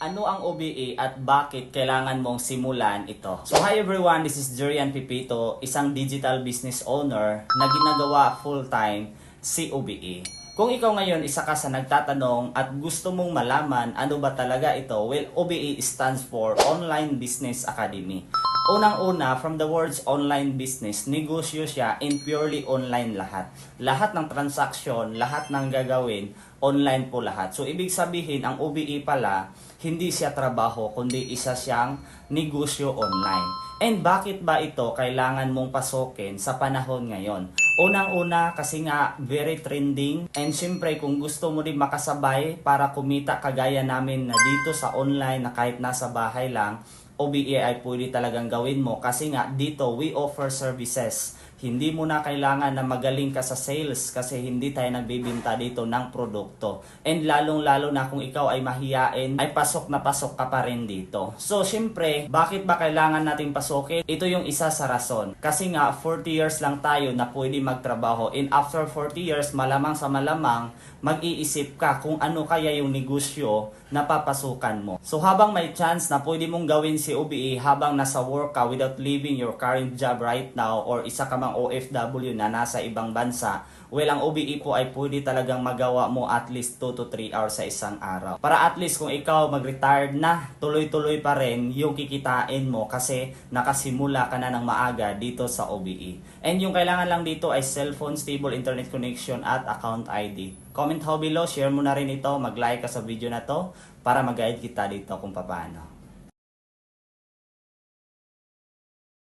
Ano ang OBE at bakit kailangan mong simulan ito? So hi everyone, this is Jurian Pipito, isang digital business owner na ginagawa full-time si OBE. Kung ikaw ngayon isa ka sa nagtatanong at gusto mong malaman ano ba talaga ito, well, OBE stands for Online Business Academy. Unang-una, from the words online business, negosyo siya in purely online lahat. Lahat ng transaction, lahat ng gagawin, online po lahat. So, ibig sabihin, ang OBE pala, hindi siya trabaho, kundi isa siyang negosyo online. And bakit ba ito kailangan mong pasukin sa panahon ngayon? Unang-una, kasi nga, very trending. And syempre, kung gusto mo rin makasabay para kumita kagaya namin na dito sa online na kahit nasa bahay lang, OBE ay pwede talagang gawin mo kasi nga dito we offer services. Hindi mo na kailangan na magaling ka sa sales kasi hindi tayo nagbibenta dito ng produkto. And lalong-lalo na kung ikaw ay mahiyain, ay pasok na pasok ka pa rin dito. So, syempre, bakit ba kailangan natin pasukin? Ito yung isa sa rason. Kasi nga, 40 years lang tayo na pwede magtrabaho. And after 40 years, malamang sa malamang, mag-iisip ka kung ano kaya yung negosyo na papasukan mo. So, habang may chance na pwede mong gawin si OBE habang nasa work ka without leaving your current job right now or isa ka mang OFW na nasa ibang bansa, well, ang OBE po ay pwede talagang magawa mo at least 2 to 3 hours sa isang araw. Para at least kung ikaw mag-retired na, tuloy-tuloy pa rin yung kikitain mo kasi nakasimula ka na ng maaga dito sa OBE. And yung kailangan lang dito ay cellphone, stable internet connection at account ID. Comment how below, share mo na rin ito, mag-like ka sa video na to para mag-guide kita dito kung paano.